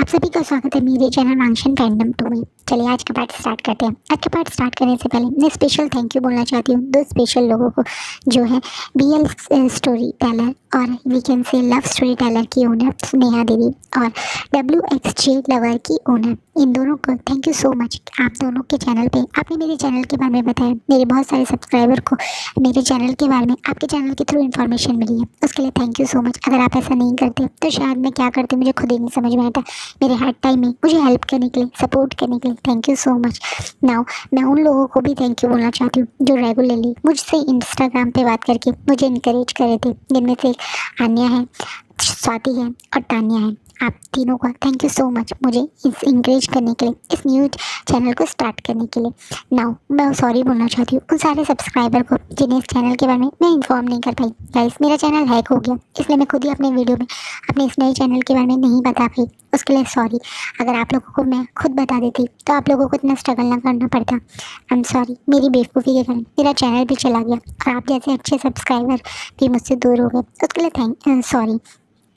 आप सभी का स्वागत है मेरे चैनल वांगशन फैंडम 2 में। चलिए आज का पार्ट स्टार्ट करते हैं। आज का पार्ट स्टार्ट करने से पहले मैं स्पेशल थैंक यू बोलना चाहती हूँ दो स्पेशल लोगों को, जो है BL स्टोरी टेलर और we can say love story teller की ओनर स्नेहा देवी और WXJ लवर की ओनर। इन दोनों को थैंक यू सो मच। आप दोनों के चैनल पे आपने मेरे चैनल के बारे में बताया, मेरे बहुत सारे सब्सक्राइबर को मेरे चैनल के बारे में आपके चैनल के थ्रू इन्फॉर्मेशन मिली है, उसके लिए थैंक यू सो मच। अगर आप ऐसा नहीं करते तो शायद मैं क्या करती मुझे खुद ही नहीं समझ में आता। मेरे हार्ड टाइम में मुझे हेल्प करने के लिए, सपोर्ट करने के लिए thank you so much. Now मैं उन लोगों को भी थैंक यू बोलना चाहती हूँ जो रेगुलरली मुझसे इंस्टाग्राम पे बात करके मुझे इनकरेज कर रहे थे, जिनमें से एक आन्या है, स्वाति है और तान्या है। आप तीनों का थैंक यू सो मच मुझे इस इंकरेज करने के लिए, इस न्यू चैनल को स्टार्ट करने के लिए। नाउ मैं सॉरी बोलना चाहती हूँ उन सारे सब्सक्राइबर को जिन्हें इस चैनल के बारे में मैं इन्फॉर्म नहीं कर पाई। गाइस मेरा चैनल हैक हो गया, इसलिए मैं खुद ही अपने वीडियो में अपने इस नए चैनल के बारे में नहीं बता पाई, उसके लिए सॉरी। अगर आप लोगों को मैं खुद बता देती तो आप लोगों को इतना स्ट्रगल ना करना पड़ता। आई एम सॉरी, मेरी बेवकूफ़ी के कारण मेरा चैनल भी चला गया और आप जैसे अच्छे सब्सक्राइबर भी मुझसे दूर हो गए, उसके लिए सॉरी।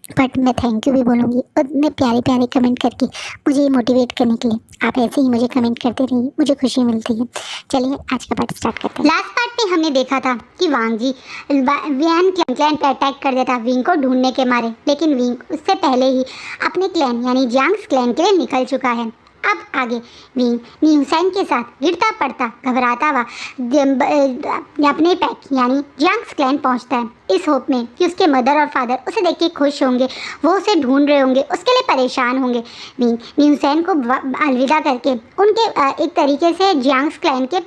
बट मैं थैंक यू भी बोलूँगी और इतने प्यारे प्यारे कमेंट करके मुझे मोटिवेट करने के लिए। आप ऐसे ही मुझे कमेंट करते रहिए, मुझे खुशी मिलती है। चलिए आज का पार्ट स्टार्ट करते हैं। लास्ट पार्ट में हमने देखा था कि वांग जी विहान क्लैन पे अटैक कर देता विंग को ढूंढने के मारे, लेकिन विंग उससे पहले ही अपने क्लैन यानी जियांग्स क्लैन के लिए निकल चुका है। अब आगे विंग न्यूसैन के साथ गिरता पड़ता घबराता हुआ अपने पैक यानी जियांग्स क्लैन पहुंचता है, इस होप में कि उसके मदर और फादर उसे देख के खुश होंगे, वो उसे ढूंढ रहे होंगे, उसके लिए परेशान होंगे। विंग न्यूसैन को अलविदा करके उनके एक तरीके से जियांग्स क्लैन के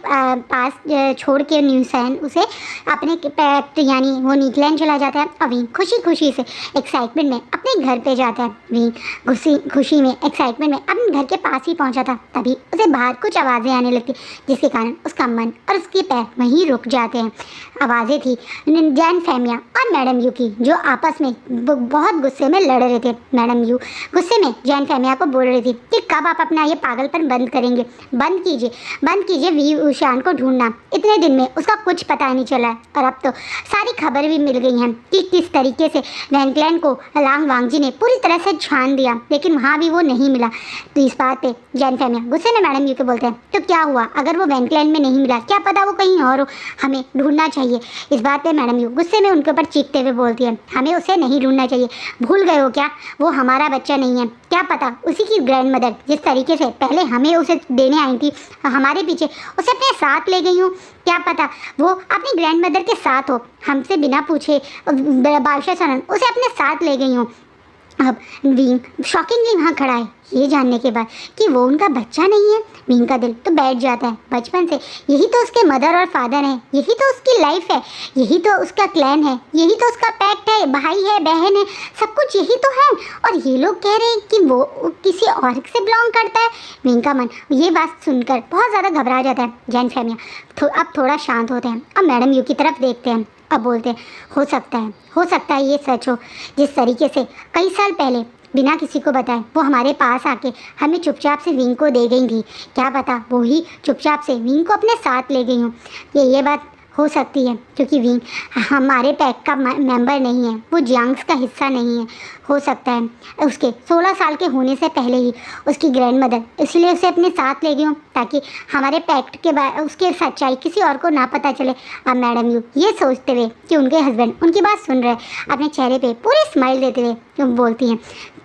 पास छोड़ के न्यूसैन उसे अपने पैक यानी वो न्यूक्लैन चला जाता है और विंग खुशी खुशी से एक्साइटमेंट में अपने घर पे जाता है। विंग खुशी में एक्साइटमेंट में अपने घर के पास ही पहुंचा था, तभी उसे बाहर कुछ आवाज़ें आने लगती, जिसके कारण उसका मन और उसके पैर वहीं रुक जाते हैं। आवाज़ें थी जैन फेमिया और मैडम यू की, जो आपस में बहुत गुस्से में लड़ रहे थे। मैडम यू गुस्से में जैन फेमिया को बोल रही थी कि कब आप अपना ये पागलपन बंद करेंगे, बंद कीजिए वी ऊशान को ढूंढना। इतने दिन में उसका कुछ पता नहीं चला है और अब तो सारी खबर भी मिल गई हैं कि किस तरीके से वैंकलैन को लांग वांगजी ने पूरी तरह से छान दिया, लेकिन वहाँ भी वो नहीं मिला। तो इस बात पे जैन फेमिया गुस्से में मैडम यू को बोलते हैं तो क्या हुआ अगर वो वैंकलैन में नहीं मिला, क्या पता वो कहीं और हो, हमें ढूंढना चाहिए। इस बात पे मैडम यू गुस्से में उनके ऊपर चीखते हुए बोलती है हमें उसे नहीं ढूंढना चाहिए, भूल गए हो क्या, वो हमारा बच्चा नहीं है। क्या पता उसी की ग्रैंड मदर जिस तरीके से पहले हमें उसे देने आई थी हमारे पीछे उसे अपने साथ ले गई हूँ, क्या पता वो अपनी ग्रैंड मदर के साथ हो, हमसे बिना पूछे बादशाह सनन उसे अपने साथ ले गई हूँ। अब विंग शॉकिंगली वहाँ खड़ा है, ये जानने के बाद कि वो उनका बच्चा नहीं है। विंग का दिल तो बैठ जाता है, बचपन से यही तो उसके मदर और फादर हैं, यही तो उसकी लाइफ है, यही तो उसका क्लैन है, यही तो उसका पैक्ट है, भाई है, बहन है, सब कुछ यही तो है, और ये लोग कह रहे हैं कि वो किसी और से बिलोंग करता है। विंग का मन ये बात सुनकर बहुत ज़्यादा घबरा जाता है। जैन फेमिया अब थोड़ा शांत होते हैं और मैडम यू की तरफ देखते हैं, अब बोलते हैं हो सकता है ये सच हो, जिस तरीके से कई साल पहले बिना किसी को बताए वो हमारे पास आके हमें चुपचाप से विंग को दे गई थी, क्या पता वो ही चुपचाप से विंग को अपने साथ ले गई हूँ। ये बात हो सकती है क्योंकि विंग हमारे पैक का मेंबर नहीं है, वो जियांग्स का हिस्सा नहीं है। हो सकता है उसके 16 साल के होने से पहले ही उसकी ग्रैंड मदर इसलिए उसे अपने साथ ले गई हूँ ताकि हमारे पैक्ट के बाद उसके सच्चाई किसी और को ना पता चले। अब मैडम यू ये सोचते हुए कि उनके हस्बैंड उनकी बात सुन रहे, अपने चेहरे पे पूरे स्माइल देते हुए बोलती हैं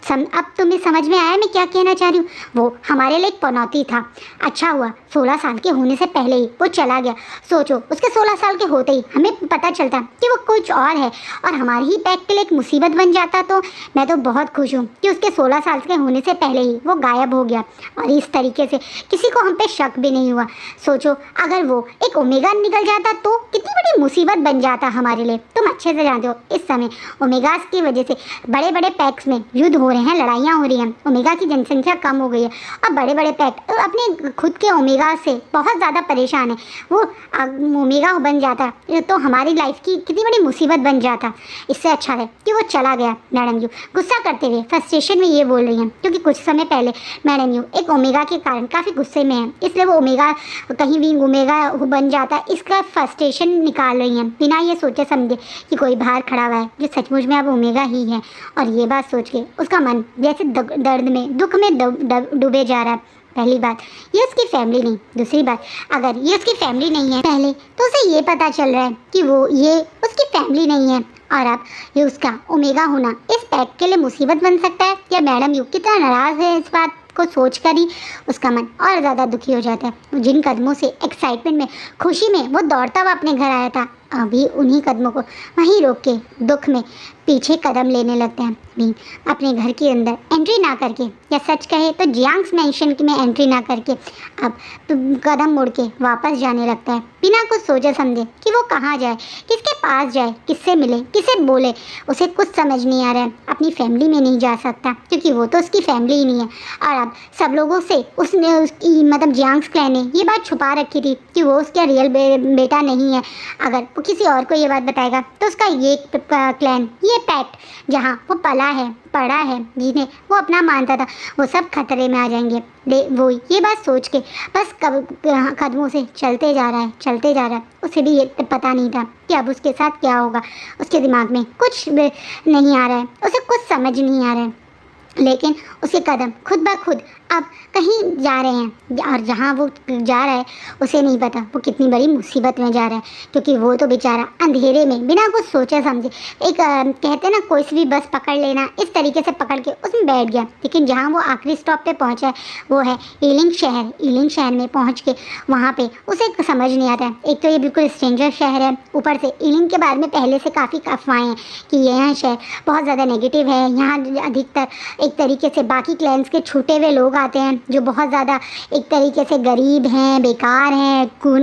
अब तुम्हें समझ में आया मैं क्या कहना चाह रही हूँ, वो हमारे लिए एक पनौती था, अच्छा हुआ 16 साल के होने से पहले ही वो चला गया। सोचो उसके 16 साल के होते ही हमें पता चलता कि वो कुछ और है और हमारे ही पैक के लिए एक मुसीबत बन जाता। तो मैं तो बहुत खुश हूँ कि उसके 16 साल के होने से पहले ही वो गायब हो गया और इस तरीके से किसी को हम पे शक भी नहीं हुआ। सोचो अगर वो एक ओमेगा निकल जाता तो कितनी बड़ी मुसीबत बन जाता हमारे लिए। तुम अच्छे से जानते हो इस समय ओमेगास की वजह से बड़े बड़े पैक्स में युद्ध हो रहे हैं, लड़ाइयाँ हो रही हैं, ओमेगा की जनसंख्या कम हो गई है और बड़े बड़े पैक अपने खुद के ओमेगा से बहुत ज़्यादा परेशान है। वो ओमेगा बन जाता तो हमारी लाइफ की कितनी बड़ी मुसीबत बन जाता। इससे अच्छा है कि वो चला गया। मैडम यू गुस्सा करते हुए फ्रस्ट्रेशन में ये बोल रही हैं, क्योंकि कुछ समय पहले मैडम यू एक ओमेगा के कारण काफ़ी गुस्से में है, इसलिए वो ओमेगा कहीं भी ओमेगा बन जाता, इसका फ्रस्ट्रेशन निकाल रही हैं बिना ये सोचे समझे कि कोई बाहर खड़ा हुआ है जो सचमुच में अब ओमेगा ही है। और ये बात सोच के उसका मन जैसे दर्द में दुख में डूबे जा रहा है। पहली बात ये उसकी फैमिली नहीं, दूसरी बात अगर ये उसकी फैमिली नहीं है पहले तो उसे ये पता चल रहा है कि वो ये उसकी फैमिली नहीं है, और अब ये उसका ओमेगा होना इस पैक के लिए मुसीबत बन सकता है। या मैडम यू कितना नाराज़ है इस बात को सोचकर ही उसका मन और ज़्यादा दुखी हो जाता है। जिन कदमों से एक्साइटमेंट में खुशी में वो दौड़ता हुआ अपने घर आया था, अभी उन्हीं कदमों को वहीं रोक के दुख में पीछे कदम लेने लगते हैं। भी अपने घर के अंदर एंट्री ना करके, या सच कहे तो जियांग्स मैंशन में एंट्री ना करके अब कदम मुड़ के वापस जाने लगता है, बिना कुछ सोचे समझे कि वो कहाँ जाए, किसके पास जाए, किससे मिले, किसे बोले। उसे कुछ समझ नहीं आ रहा है। अपनी फैमिली में नहीं जा सकता क्योंकि वो तो उसकी फैमिली ही नहीं है, और अब सब लोगों से उसने उसकी मतलब जियांग्स क्लैन ने ये बात छुपा रखी थी कि वो उसका रियल बेटा नहीं है। अगर वो किसी और को ये बात बताएगा तो उसका ये क्लैन, ये पैक्ट जहाँ वो पला है, पढ़ा है, जिन्हें वो अपना मानता था, वो सब खतरे में आ जाएंगे। वो ये बात सोच के बस कदमों से चलते जा रहा है। उसे भी ये पता नहीं था कि अब उसके साथ क्या होगा। उसके दिमाग में कुछ नहीं आ रहा है, उसे कुछ समझ नहीं आ रहा है, लेकिन उसके कदम खुद ब खुद अब कहीं जा रहे हैं, और जहाँ वो जा रहा है उसे नहीं पता वो कितनी बड़ी मुसीबत में जा रहा है, क्योंकि वो तो बेचारा अंधेरे में बिना कुछ सोचे समझे एक कहते हैं ना कोई सी भी बस पकड़ लेना, इस तरीके से पकड़ के उसमें बैठ गया। लेकिन जहाँ वो आखिरी स्टॉप पे पहुँचा है वो है ईलिंग शहर। ईलिंग शहर में पहुँच के वहाँ पे उसे समझ नहीं आता है, एक तो ये बिल्कुल स्ट्रेंजर शहर है, ऊपर से ईलिंग के बारे में पहले से काफ़ी अफवाहें हैं कि यह शहर बहुत ज़्यादा नेगेटिव है। यहाँ अधिकतर एक तरीके से बाकी क्लैंस के छूटे हुए लोग आते हैं जो बहुत ज़्यादा एक तरीके से गरीब हैं, बेकार हैं, कोई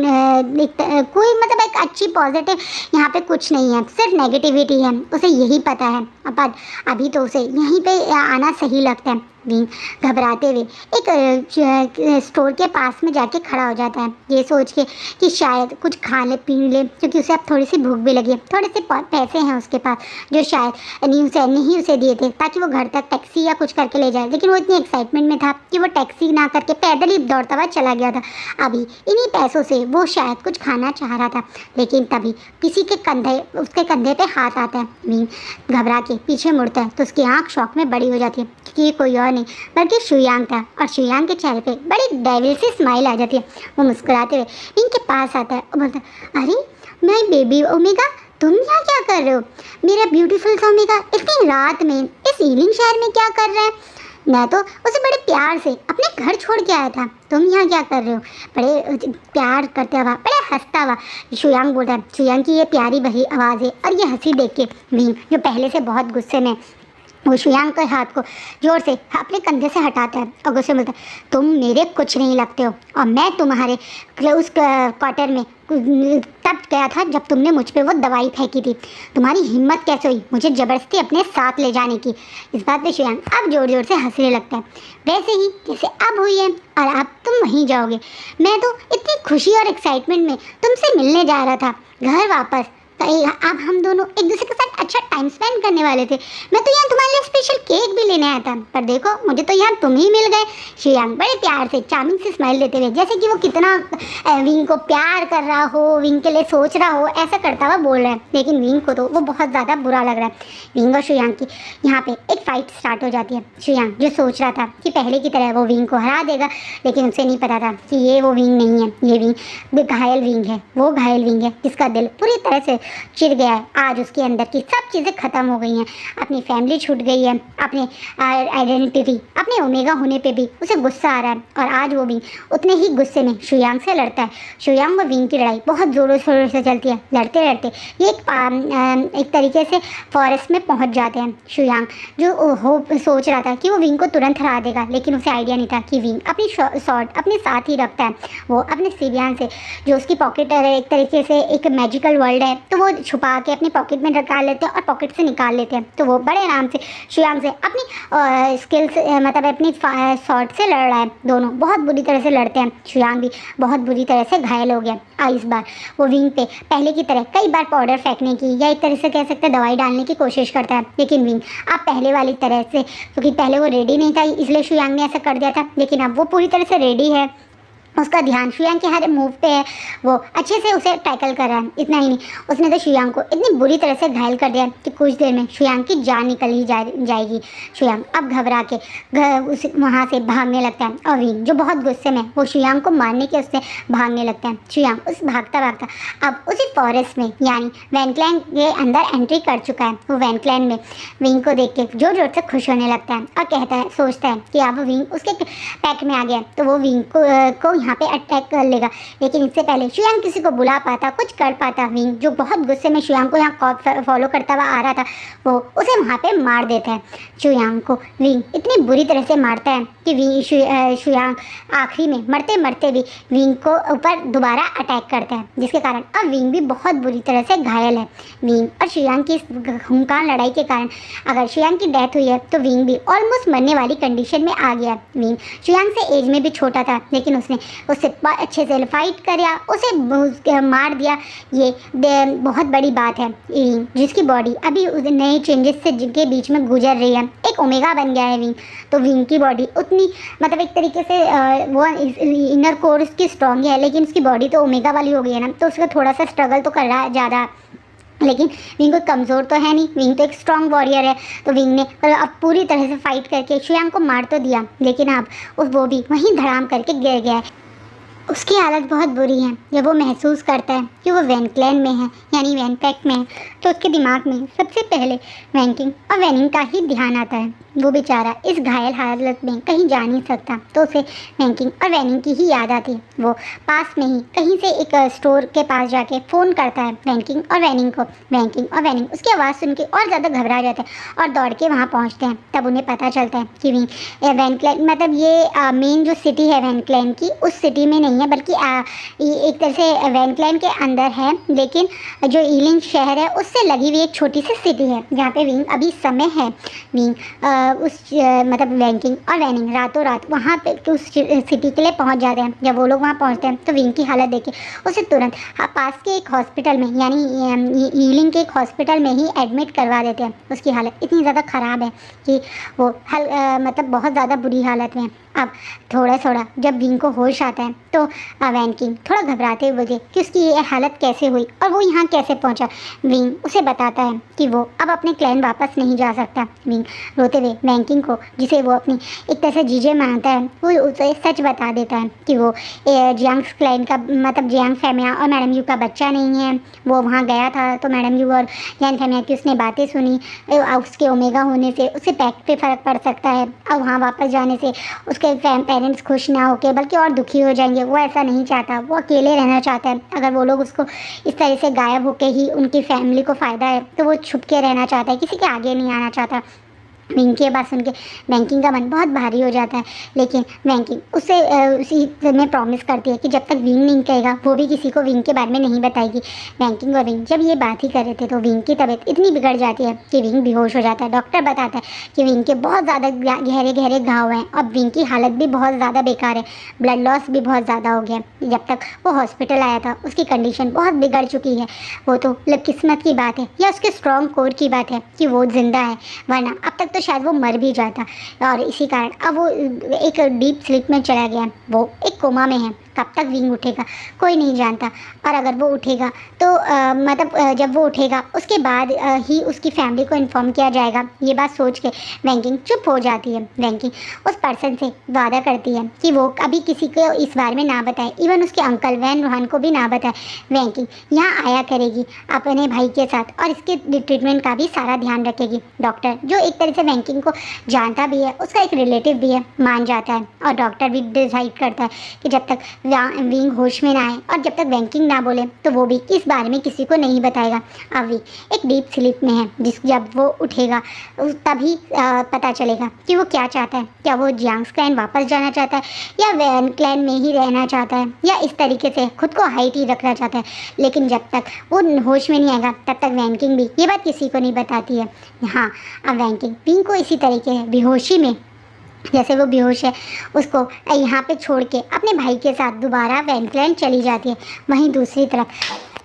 मतलब एक अच्छी पॉजिटिव यहाँ पे कुछ नहीं है, सिर्फ नेगेटिविटी है। उसे यही पता है, पर अभी तो उसे यहीं पे आना सही लगता है। घबराते हुए एक स्टोर के पास में जाके खड़ा हो जाता है, ये सोच के कि शायद कुछ खा ले पी ले, क्योंकि उसे अब थोड़ी सी भूख भी लगी है। थोड़े से पैसे हैं उसके पास जो शायद नहीं उसे दिए थे ताकि वो घर तक टैक्सी या कुछ करके ले जाए, लेकिन वो इतनी एक्साइटमेंट में था कि वो टैक्सी ना करके पैदल ही दौड़ता हुआ चला गया था। अभी इन्हीं पैसों से वो शायद कुछ खाना चाह रहा था, लेकिन तभी किसी के उसके कंधे पे हाथ आता है। घबरा के पीछे मुड़ता है तो उसकी आँख शौक में बड़ी हो जाती है कि ये कोई और नहीं बल्कि शुयांग था, और शुयांग के चेहरे पे बड़ी डेविल सी स्माइल आ जाती है। वो मुस्कुराते हुए इनके पास आता है और बोलता है, अरे माय बेबी ओमेगा, तुम यहाँ क्या कर रहे हो? मेरा ब्यूटीफुल सा ओमेगा इतनी रात में इस ईलिंग शहर में क्या कर रहा है? मैं तो उसे बड़े प्यार से अपने घर छोड़ के आया था, तुम यहाँ क्या कर रहे हो? बड़े प्यार करते हुआ, बड़े हंसता हुआ शुयांग बोलता है। शुयांग की ये प्यारी भरी आवाज़ है और ये हंसी देख के भीम जो पहले से बहुत गुस्से में, वो शुयांग के हाथ को जोर से अपने कंधे से हटाता है और गुस्से में बोलता है, तुम मेरे कुछ नहीं लगते हो, और मैं तुम्हारे उस क्वार्टर में तब गया था जब तुमने मुझ पे वो दवाई फेंकी थी। तुम्हारी हिम्मत कैसे हुई मुझे ज़बरदस्ती अपने साथ ले जाने की? इस बात पे शुयांग अब जोर जोर से हंसने लगता है, वैसे ही जैसे अब हुई है, और अब तुम वहीं जाओगे। मैं तो इतनी खुशी और एक्साइटमेंट में तुमसे मिलने जा रहा था घर वापस, अब हम दोनों एक दूसरे के साथ अच्छा टाइम स्पेंड करने वाले थे। मैं तो यहाँ तुम्हारे लिए स्पेशल केक भी लेने आया था, पर देखो मुझे तो यहाँ तुम ही मिल गए। शुयांग बड़े प्यार से चार्मिंग से स्माइल देते हुए, जैसे कि वो कितना विंग को प्यार कर रहा हो, विंग के लिए सोच रहा हो, ऐसा करता हुआ बोल रहा है। लेकिन विंग को तो वो बहुत ज़्यादा बुरा लग रहा है। विंग और शुयांग की यहाँ पे एक फाइट स्टार्ट हो जाती है। शुयांग जो सोच रहा था कि पहले की तरह वो विंग को हरा देगा, लेकिन उसे नहीं पता था कि ये वो विंग नहीं है, ये विंग घायल विंग है। वो घायल विंग है जिसका दिल पूरी तरह से चिर गया है। आज उसके अंदर की सब चीज़ें ख़त्म हो गई हैं, अपनी फैमिली छूट गई है, अपने आइडेंटिटी, अपने ओमेगा होने पे भी उसे गुस्सा आ रहा है, और आज वो भी उतने ही गुस्से में शुयांग से लड़ता है। शुयांग और विंग की लड़ाई बहुत ज़ोरों शोरों से चलती है। लड़ते लड़ते ये एक तरीके से फॉरेस्ट में पहुंच जाते हैं। शुयांग जो सोच रहा था कि वो विंग को तुरंत हरा देगा, लेकिन उसे आइडिया नहीं था कि विंग अपनी शॉर्ट अपने साथ ही रखता है। वो अपने सिबियान से जो उसकी पॉकेट एक तरीके से एक मैजिकल वर्ल्ड है, तो वो छुपा के अपनी पॉकेट में रखा लेते हैं और पॉकेट से निकाल लेते हैं। तो वो बड़े आराम से शुयांग से अपनी स्किल्स मतलब अपनी शॉट से लड़ रहा है। दोनों बहुत बुरी तरह से लड़ते हैं। शुयांग भी बहुत बुरी तरह से घायल हो गया। इस बार वो विंग पे पहले की तरह कई बार पाउडर फेंकने की या एक तरह से कह सकते हैं दवाई डालने की कोशिश करता है, लेकिन विंग अब पहले वाली तरह से, क्योंकि पहले वो रेडी नहीं था इसलिए शुयांग ने ऐसा कर दिया था, लेकिन अब वो पूरी तरह से रेडी है। उसका ध्यान शुयांग के हर मूव पे है। वो अच्छे से उसे टैकल कर रहा है। इतना ही नहीं, उसने तो शुयांग को इतनी बुरी तरह से घायल कर दिया कि कुछ देर में शुयांग की जान निकल ही जाएगी। शुयांग अब घबरा के उस वहाँ से भागने लगता है और विंग जो बहुत गुस्से में वो शुयांग को मारने के उससे भागने लगता है। शुयांग उस भागता भागता अब उसी फॉरेस्ट में यानी वैनक्लैन के अंदर एंट्री कर चुका है। वो वैनक्लैन में विंग को देख के जोर जोर से खुश होने लगता है और कहता है, सोचता है कि अब विंग उसके पैक में आ गया तो वो विंग को यहाँ पे अटैक कर लेगा। लेकिन इससे पहले शुयांग किसी को बुला पाता, कुछ कर पाता, विंग जो बहुत गुस्से में शुयांग को यहाँ फॉलो करता हुआ आ रहा था वो उसे वहाँ पे मार देता है। शुयांग को विंग इतनी बुरी तरह से मारता है कि शुयांग आखिरी में मरते मरते भी विंग को ऊपर दोबारा अटैक करता है, जिसके कारण अब विंग भी बहुत बुरी तरह से घायल है। विंग और शुयांग की इस खूंखार लड़ाई के कारण अगर शुयांग की डेथ हुई है तो विंग भी ऑलमोस्ट मरने वाली कंडीशन में आ गया। विंग शुयांग से एज में भी छोटा था, लेकिन उसने उससे अच्छे से फाइट किया, उसे मार दिया। ये बहुत बड़ी बात है। जिसकी बॉडी अभी नए चेंजेस से जिनके बीच में गुजर रही है, एक ओमेगा बन गया है विंग। तो विंग की बॉडी उतनी मतलब एक तरीके से वो इनर कोर उसकी स्ट्रॉन्ग है, लेकिन उसकी बॉडी तो ओमेगा वाली हो गई है ना, तो उसका थोड़ा सा स्ट्रगल तो कर रहा है ज़्यादा। लेकिन विंग कोई कमज़ोर तो है नहीं, विंग तो एक स्ट्रॉन्ग वॉरियर है। तो विंग ने अब पूरी तरह से फाइट करके शुयांग को मार तो दिया, लेकिन अब वो भी वहीं धड़ाम करके गिर गया है। उसकी हालत बहुत बुरी है। जब वो महसूस करता है कि वो वैनक्लैन में है यानी वैनपैक में है, तो उसके दिमाग में सबसे पहले वैंकिंग और वैनिंग का ही ध्यान आता है। वो बेचारा इस घायल हालत में कहीं जा नहीं सकता, तो उसे वैंकिंग और वैनिंग की ही याद आती है। वो पास में ही कहीं से एक स्टोर के पास जाके फ़ोन करता है वैंकिंग और वैनिंग को। वैंकिंग और वैनिंग उसकी आवाज़ सुन के और ज़्यादा घबरा जाते हैं और दौड़ के वहाँ पहुँचते हैं। तब उन्हें पता चलता है कि वैनक्लैन मतलब ये मेन जो सिटी है वैनक्लैन की, उस सिटी में नहीं है, बल्कि एक तरह से वैनक्लैन के अंदर है, लेकिन जो ईलिन शहर है उससे लगी हुई एक छोटी सी सिटी है जहाँ पे विंग अभी समय है। विंग मतलब वैंकिंग और वैनिंग रातों रात वहाँ पे उस सिटी के लिए पहुँच जाते हैं। जब वो लोग वहाँ पहुँचते हैं तो विंग की हालत देखे उसे तुरंत पास के एक हॉस्पिटल में यानी ईलिन के एक हॉस्पिटल में ही एडमिट करवा देते हैं। उसकी हालत इतनी ज़्यादा ख़राब है कि वो मतलब बहुत ज़्यादा बुरी हालत में। अब थोड़ा जब विंग को होश आता है तो वैनकिंग थोड़ा घबराते हुए बोले कि उसकी ये हालत कैसे हुई और वो यहाँ कैसे पहुँचा। विंग उसे बताता है कि वो अब अपने क्लैन वापस नहीं जा सकता। विंग रोते हुए वैनकिंग को, जिसे वो अपनी एक तरह से जीजे मानता है, वो उसे सच बता देता है कि वो जियांग्स क्लैन का मतलब जियांग फैमिया और मैडम यू का बच्चा नहीं है। वो वहाँ गया था तो मैडम यू और जियांग फैमिया की उसने बातें सुनी, उसके ओमेगा होने से उसे पैक पे फ़र्क पड़ सकता है और वहाँ वापस जाने से उसके पेरेंट्स खुश ना होके बल्कि और दुखी हो जाएंगे। वो ऐसा नहीं चाहता, वो अकेले रहना चाहता है। अगर वो लोग उसको इस तरह से गायब होके ही उनकी फैमिली को फ़ायदा है तो वो छुप के रहना चाहता है, किसी के आगे नहीं आना चाहता। विंग की बात सुन के वैंकिंग का मन बहुत भारी हो जाता है, लेकिन वैंकिंग उसे उसी में प्रॉमिस करती है कि जब तक विंग नहीं कहेगा वो भी किसी को विंग के बारे में नहीं बताएगी। वैंकिंग और विंग जब ये बात ही कर रहे थे तो विंग की तबीयत इतनी बिगड़ जाती है कि विंग बेहोश हो जाता है। डॉक्टर बताता है कि विंग के बहुत ज़्यादा गहरे घाव हैं और विंग की हालत भी बहुत ज़्यादा बेकार है, ब्लड लॉस भी बहुत ज़्यादा हो गया। जब तक वो हॉस्पिटल आया था उसकी कंडीशन बहुत बिगड़ चुकी है। वो तो किस्मत की बात है या उसके स्ट्रॉन्ग कोर की बात है कि वो जिंदा है, वरना अब तक तो शायद वो मर भी जाता। और इसी कारण अब वो एक डीप स्लीप में चला गया, वो एक कोमा में है। कब तक विंग उठेगा कोई नहीं जानता, और अगर वो उठेगा तो मतलब जब वो उठेगा उसके बाद ही उसकी फैमिली को इन्फॉर्म किया जाएगा। ये बात सोच के वैंकिंग चुप हो जाती है। वैंकिंग उस पर्सन से वादा करती है कि वो अभी किसी को इस बारे में ना बताए, इवन उसके अंकल वैन रोहन को भी ना बताए। वैंकिंग यहाँ आया करेगी अपने भाई के साथ और इसके ट्रीटमेंट का भी सारा ध्यान रखेगी। डॉक्टर जो एक तरह से वैंकिंग को जानता भी है, उसका एक रिलेटिव भी है, मान जाता है और डॉक्टर भी डिसाइड करता है कि जब तक विंग होश में ना आए और जब तक वैंकिंग ना बोले तो वो भी इस बारे में किसी को नहीं बताएगा। अब विंग एक डीप स्लीप में है, जब वो उठेगा तभी पता चलेगा कि वो क्या चाहता है। क्या वो जियांग्स क्लैन वापस जाना चाहता है या वैन क्लैन में ही रहना चाहता है या इस तरीके से खुद को हाइट ही रखना चाहता है। लेकिन जब तक वो होश में नहीं आएगा तब तक वैंकिंग भी ये बात किसी को नहीं बताती है। हाँ, अब वैंकिंग विंग को इसी तरीके बेहोशी में, जैसे वो बेहोश है, उसको यहाँ पे छोड़ के अपने भाई के साथ दोबारा वैन क्लैन चली जाती है। वहीं दूसरी तरफ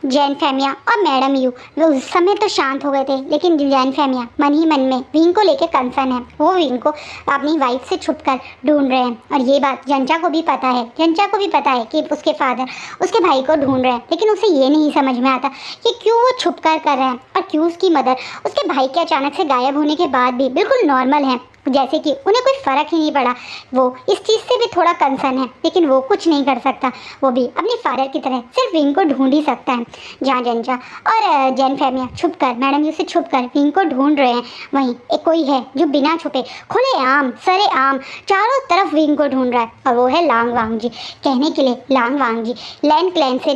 जैन फेमिया और मैडम यू वो उस समय तो शांत हो गए थे, लेकिन जैन फेमिया मन ही मन में विंग को लेके कंसर्न है। वो विंग को अपनी वाइफ से छुपकर ढूंढ रहे हैं और ये बात जंचा को भी पता है। जंचा को भी पता है कि उसके फादर उसके भाई को ढूंढ रहे हैं, लेकिन उसे ये नहीं समझ में आता कि क्यों वो छुपकर कर रहे हैं और क्यों उसकी मदर उसके भाई के अचानक से गायब होने के बाद भी बिल्कुल नॉर्मल है, जैसे कि उन्हें कोई फ़र्क ही नहीं पड़ा। वो इस चीज़ से भी थोड़ा कंसर्न है, लेकिन वो कुछ नहीं कर सकता। वो भी अपने फादर की तरह सिर्फ विंग को ढूंढ ही सकता है। जहाँ जंजा और जैन फेमिया छुपकर मैडम यू से छुपकर विंग को ढूंढ रहे हैं, वहीं एक कोई है जो बिना छुपे खुलेआम सरेआम चारों तरफ विंग को ढूंढ रहा है, और वो है लांग वांग जी। कहने के लिए लांग वांग जी लैंड क्लैन से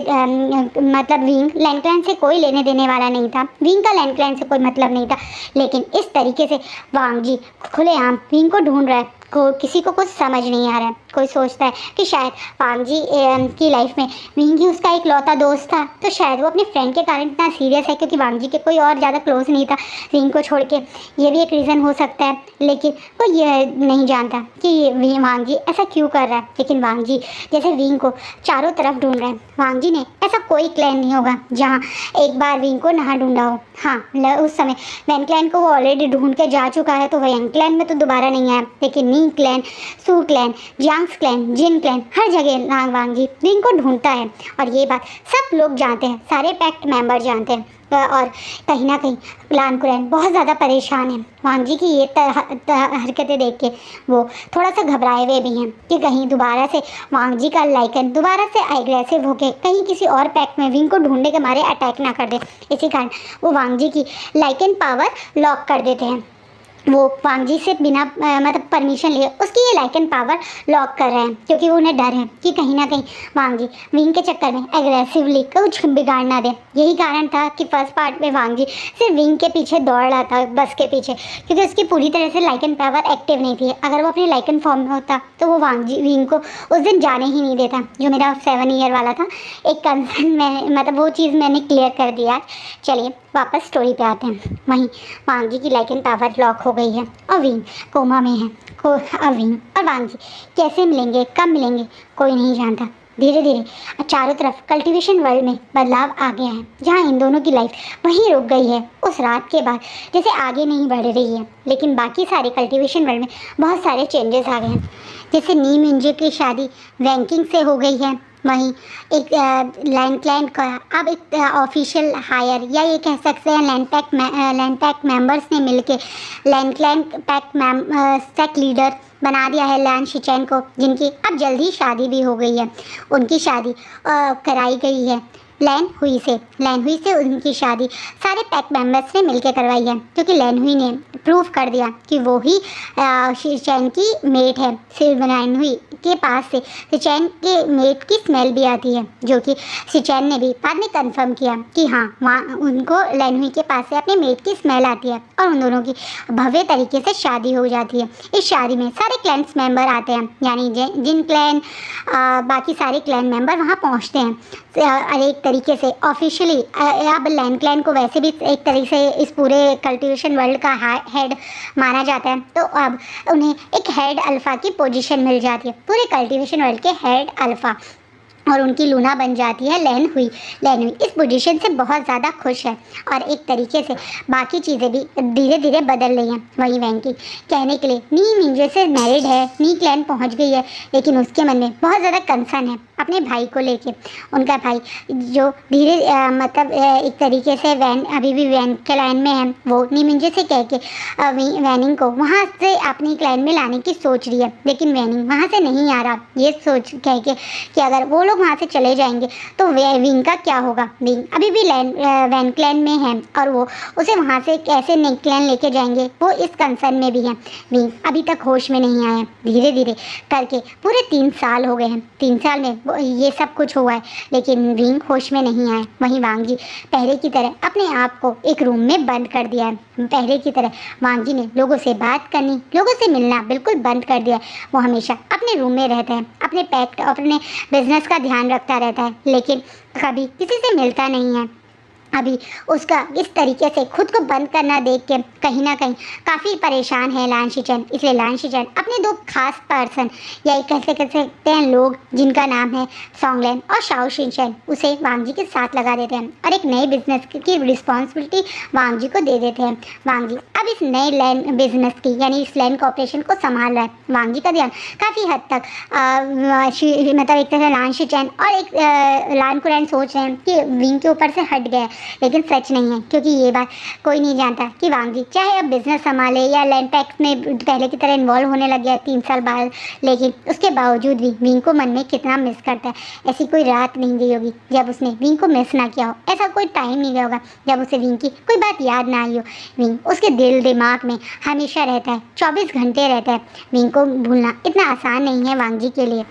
मतलब विंग लैंड क्लैन से कोई लेने देने वाला नहीं था, विंग का लैंड क्लैन से कोई मतलब नहीं था, लेकिन इस तरीके से वांग जी खुलेआम विंग को ढूंढ रहा है। किसी को कुछ समझ नहीं आ रहा है। कोई सोचता है कि शायद वांग जी की लाइफ में विंग ही उसका एक लौता दोस्त था, तो शायद वो अपने फ्रेंड के कारण इतना सीरियस है क्योंकि वांग जी के कोई और ज़्यादा क्लोज नहीं था विंग को छोड़ के। ये भी एक रीज़न हो सकता है, लेकिन कोई ये नहीं जानता कि वांग जी ऐसा क्यों कर रहा है। लेकिन वांग जी जैसे विंग को चारों तरफ ढूंढ रहे हैं, वांग जी ने ऐसा कोई क्लैन नहीं होगा जहाँ एक बार विंग को ना ढूंढा हो। हाँ, उस समय वैन क्लैन को वो ऑलरेडी ढूंढ के जा चुका है, तो वैन क्लैन में तो दोबारा नहीं आया, लेकिन नी क्लैन, सू क्लैन, जियांग्स क्लैन, जिन क्लैन, हर जगह लांग वांग जी विंग को ढूंढता है। और ये बात सब लोग जानते हैं, सारे पैक्ट मेंबर जानते हैं। और कहीं ना कहीं लान कुरैन बहुत ज़्यादा परेशान है। वांग जी की ये हरकतें देख के वो थोड़ा सा घबराए हुए भी हैं कि कहीं दोबारा से वांग जी का लाइकन दोबारा से एग्रेसिव होके कहीं किसी और पैक में विंग को ढूंढने के मारे अटैक ना कर दे। इसी कारण वो वांग जी की लाइकन पावर लॉक कर देते हैं। वो वांग जी से बिना मतलब परमिशन लिए उसकी ये लाइकन पावर लॉक कर रहे हैं, क्योंकि वो उन्हें डर है कि कहीं ना कहीं वांग जी विंग के चक्कर में एग्रेसिवली कुछ बिगाड़ ना दे। यही कारण था कि फर्स्ट पार्ट में वांग जी सिर्फ विंग के पीछे दौड़ रहा था, बस के पीछे, क्योंकि उसकी पूरी तरह से लाइकन पावर एक्टिव नहीं थी। अगर वो अपने लाइकन फॉर्म में होता तो वो वांग जी विंग को उस दिन जाने ही नहीं देता। जो मेरा 7 ईयर वाला था एक कंसर्न में, मतलब वो चीज़ मैंने क्लियर कर दिया। चलिए वापस स्टोरी पे आते हैं। वहीं वांग जी की लाइकन पावर लॉक हो गई है और विंग कोमा में है। विंग और वांग जी कैसे मिलेंगे, कब मिलेंगे, कोई नहीं जानता। धीरे धीरे चारों तरफ कल्टीवेशन वर्ल्ड में बदलाव आ गया है, जहाँ इन दोनों की लाइफ वहीं रुक गई है उस रात के बाद, जैसे आगे नहीं बढ़ रही है। लेकिन बाकी सारे कल्टीवेशन वर्ल्ड में बहुत सारे चेंजेस आ गए हैं। जैसे नी मिंजे की शादी वैंकिंग से हो गई है, वहीं एक लैंड क्लैन का अब एक ऑफिशियल हायर, या ये कह सकते हैं लैंड पैक मेंबर्स ने मिलके लैंड क्लैन पैक लीडर बना दिया है लैन शिचैन को, जिनकी अब जल्दी शादी भी हो गई है। उनकी शादी कराई गई है लैन हुई से उनकी शादी सारे पैक मेंबर्स ने मिलकर करवाई है, क्योंकि लैन हुई ने प्रूव कर दिया कि वो ही शिचैन की मेट है। सिर्फ लैन हुई के पास से शिचैन के मेट की स्मेल भी आती है, जो कि शिचैन ने भी बाद में कंफर्म किया कि हाँ, वहाँ उनको लैन हुई के पास से अपने मेट की स्मेल आती है, और उन दोनों की भव्य तरीके से शादी हो जाती है। इस शादी में सारे क्लैन्स मेंबर आते हैं, यानी जिन क्लैन बाकी सारे क्लैन मेंबर वहाँ पहुँचते हैं। एक तरीके से ऑफिशियली अब लैन क्लैन को वैसे भी एक तरीके से इस पूरे कल्टीवेशन वर्ल्ड का हेड माना जाता है, तो अब उन्हें एक हेड अल्फ़ा की पोजीशन मिल जाती है, पूरे कल्टीवेशन वर्ल्ड के हेड अल्फ़ा, और उनकी लूना बन जाती है लैन हुई। इस पोजीशन से बहुत ज़्यादा खुश है, और एक तरीके से बाकी चीज़ें भी धीरे धीरे बदल रही हैं। वही वैंकी कहने के लिए नी मिंजे से मैरिड है, नी क्लैन पहुंच गई है, लेकिन उसके मन में बहुत ज़्यादा कंसर्न है अपने भाई को लेके। उनका भाई जो धीरे मतलब एक तरीके से अभी भी वैन क्लैन में है, वो नी मिंजे से कह के वैनिंग को वहाँ से अपनी क्लैन में लाने की सोच रही है, लेकिन वैनिंग वहाँ से नहीं आ रहा। ये सोच कह के कि अगर वो लोग लोग वहाँ से चले जाएंगे तो विंग का क्या होगा। विंग अभी भी वैन क्लैन में है और वो उसे वहाँ से कैसे क्लैन लेके जाएंगे वो इस कंसर्न में भी है। विंग अभी तक होश में नहीं आया। धीरे धीरे करके पूरे 3 साल हो गए हैं। 3 साल में ये सब कुछ हुआ है लेकिन विंग होश में नहीं आया। वहीं वांग जी पहले की तरह अपने आप को एक रूम में बंद कर दिया है। पहले की तरह वांग जी ने लोगों से बात करनी, लोगों से मिलना बिल्कुल बंद कर दिया है। वो हमेशा अपने रूम में रहता है, अपने पैक्ट अपने बिजनेस का ध्यान रखता रहता है लेकिन कभी किसी से मिलता नहीं है। अभी उसका इस तरीके से खुद को बंद करना देख के कहीं ना कहीं काफ़ी परेशान है लान शिचेन। इसलिए लान शिचेन अपने 2 खास पर्सन या कैसे कह सकते हैं लोग जिनका नाम है सोंगलैन और शाओ शिनचेन उसे वांग जी के साथ लगा देते हैं और एक नए बिजनेस की रिस्पॉन्सिबिलिटी वांग जी को दे देते हैं। वांग जी अब इस नए लैंड बिजनेस की यानी इस लैंड कॉर्पोरेशन को संभाल रहा है। वांग जी का ध्यान काफ़ी हद तक मतलब एक तरह लान शिचेन और एक लान कुरैन सोच रहे हैं कि विंग के ऊपर से हट गया है लेकिन सच नहीं है क्योंकि ये बात कोई नहीं जानता कि वांग जी चाहे अब बिजनेस संभाले या लैंड टैक्स में पहले की तरह इन्वॉल्व होने लग गया 3 साल बाद, लेकिन उसके बावजूद भी विंग को मन में कितना मिस करता है। ऐसी कोई रात नहीं गई होगी जब उसने विंग को मिस ना किया हो, ऐसा कोई टाइम नहीं गया होगा जब उसे विंग की कोई बात याद ना आई हो। विंग उसके दिल दिमाग में हमेशा रहता है, 24 घंटे रहता है। विंग को भूलना इतना आसान नहीं है वांग जी के लिए,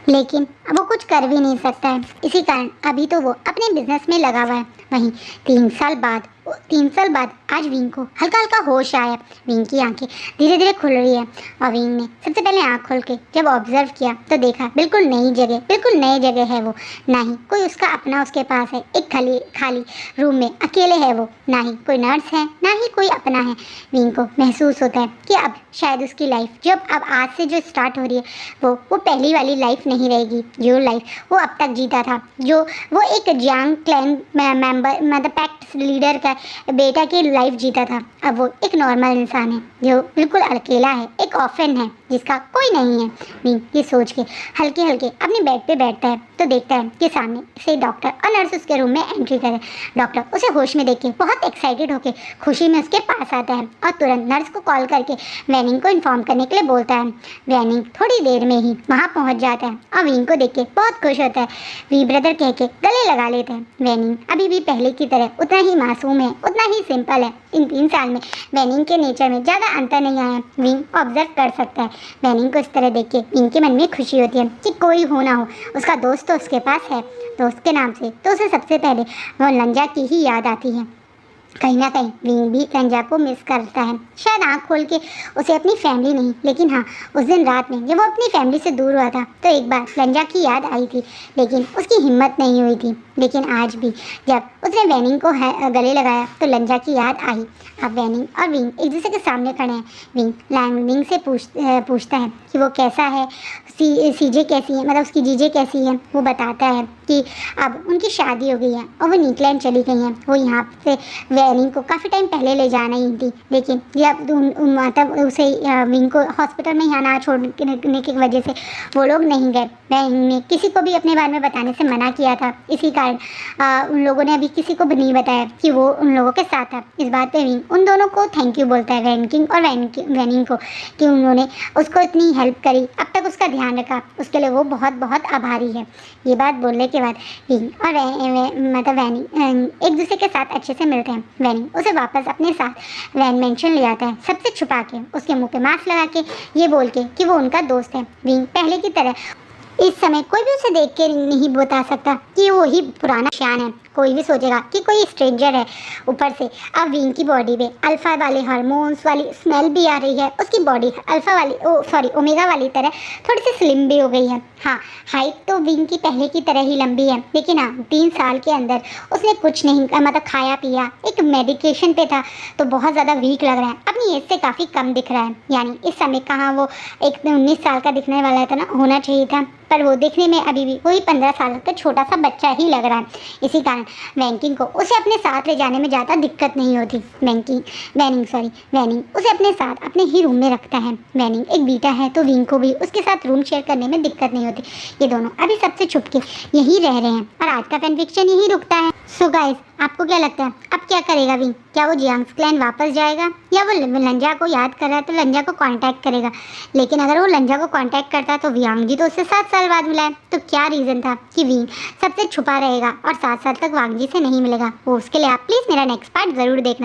लेकिन अब वो कुछ कर भी नहीं सकता है। इसी कारण अभी तो वो अपने बिजनेस में लगा हुआ है। वहीं 3 साल बाद आज विंग को हल्का हल्का होश आया। विंग की आंखें धीरे धीरे खुल रही है और विंग ने सबसे पहले आंख खोल के जब ऑब्जर्व किया तो देखा बिल्कुल नई जगह है वो। ना ही कोई उसका अपना उसके पास है, एक खाली रूम में अकेले है वो। ना ही कोई नर्स है, ना ही कोई अपना है। विंग को महसूस होता है कि अब शायद उसकी लाइफ जो अब आज से जो स्टार्ट हो रही है वो पहली वाली लाइफ नहीं रहेगी जो लाइफ वो अब तक जीता था, जो वो एक जियांग क्लैन मेंबर मतलब पैक्ट लीडर का बेटा की लाइफ जीता था। अब वो एक नॉर्मल इंसान है जो बिल्कुल अकेला है, एक ऑर्फन है जिसका कोई नहीं है। विंग ये सोच के हल्के हल्के अपने बेड पे बैठता है तो देखता है कि सामने से डॉक्टर और नर्स उसके रूम में एंट्री करे। डॉक्टर उसे होश में देख के बहुत एक्साइटेड होकर खुशी में उसके पास आता है और तुरंत नर्स को कॉल करके वैनिंग को इन्फॉर्म करने के लिए बोलता है। वैनिंग थोड़ी देर में ही वहाँ पहुँच जाता है और विंग को देख के बहुत खुश होता है। वी ब्रदर कह के गले लगा लेते हैं। वैनिंग अभी भी पहले की तरह उतना ही मासूम है, उतना ही सिंपल है। इन 3 साल में वैनिंग के नेचर में ज़्यादा अंतर नहीं आया। विंग ऑब्जर्व कर सकता है। वैनिंग को इस तरह देख के विंग के मन में खुशी होती है कि कोई हो ना हो उसका दोस्त तो उसके पास है। दोस्त के नाम से तो उसे सबसे पहले वो लंजा की ही याद आती है। कहीं ना कहीं विंग भी लंजा को मिस करता है। शायद आँख खोल के उसे अपनी फैमिली नहीं, लेकिन हाँ उस दिन रात में जब वो अपनी फैमिली से दूर हुआ था तो एक बार लंजा की याद आई थी लेकिन उसकी हिम्मत नहीं हुई थी। लेकिन आज भी जब उसने वैनिंग को गले लगाया तो लंजा की याद आई। अब वैनिंग और विंग एक दूसरे के सामने खड़े हैं। विंग से पूछता है कि वो कैसा है, सीजे कैसी है, मतलब उसकी जीजे कैसी है। वो बताता है कि अब उनकी शादी हो गई है और वो न्यूजीलैंड चली गई हैं। वो यहाँ से वैनिंग को काफ़ी टाइम पहले ले जाना ही थी लेकिन जब मतलब उसे विंग को हॉस्पिटल में यहाँ ना छोड़ने की वजह से वो लोग नहीं गए। वैनिंग ने किसी को भी अपने बारे में बताने से मना किया था। इसी कारण उन लोगों ने अभी किसी को भी नहीं बताया कि वो उन लोगों के साथ था। इस बात पे विंग उन दोनों को थैंक यू बोलता है, वैनिंग और वैनिंग को, कि उन्होंने उसको इतनी हेल्प करी, अब तक उसका ध्यान रखा, उसके लिए वो बहुत बहुत आभारी है। ये बात बोलने के बाद विंग और मतलब वैनिंग एक दूसरे के साथ अच्छे से मिलते हैं। वैनिंग उसे वापस अपने साथ वैन मेंशन ले आता है, सबसे छुपा के, उसके मुंह पे मास्क लगा के, ये बोल के कि वो उनका दोस्त है। विंग पहले की तरह इस समय कोई भी उसे देख के नहीं बता सकता कि वो ही पुराना शान है। कोई भी सोचेगा कि कोई स्ट्रेंजर है। ऊपर से अब विंग की बॉडी में अल्फा वाले हार्मोन्स वाली स्मेल भी आ रही है। उसकी बॉडी अल्फा वाली ओमेगा वाली तरह थोड़ी सी स्लिम भी हो गई है। हाँ, हाइट तो विंग की पहले की तरह ही लंबी है, लेकिन हाँ 3 साल के अंदर उसने कुछ नहीं मतलब खाया पिया, एक मेडिकेशन पे था तो बहुत ज़्यादा वीक लग रहा है। अपनी एज से काफ़ी कम दिख रहा है। यानी इस समय कहाँ वो एक 19 साल का दिखने वाला था ना, होना चाहिए था, पर वो देखने में अभी भी वही 15 साल का छोटा सा बच्चा ही लग रहा है। इसी कारण वैनिंग को उसे अपने साथ ले जाने में ज़्यादा दिक्कत नहीं होती। वैनिंग उसे अपने साथ अपने ही रूम में रखता है। वैनिंग एक बेटा है तो विंग को भी उसके साथ रूम शेयर करने में दिक्कत नहीं होती। ये दोनों अभी सबसे छुप के यहीं रह रहे हैं और आज का फैन फिक्शन यहीं रुकता है। सो गाइस, आपको क्या लगता है, अब क्या करेगा विंग? क्या वो जियांग्स क्लैन वापस जाएगा या वो लंजा को याद कर रहा है तो लंजा को कांटेक्ट करेगा? लेकिन अगर वो लंजा को कांटेक्ट करता है तो वियांग जी तो उससे 7 साल बाद मिला है, तो क्या रीज़न था कि विंग सबसे छुपा रहेगा और 7 साल तक वांग जी से नहीं मिलेगा? वो उसके लिए आप प्लीज़ मेरा नेक्स्ट पार्ट ज़रूर देखना।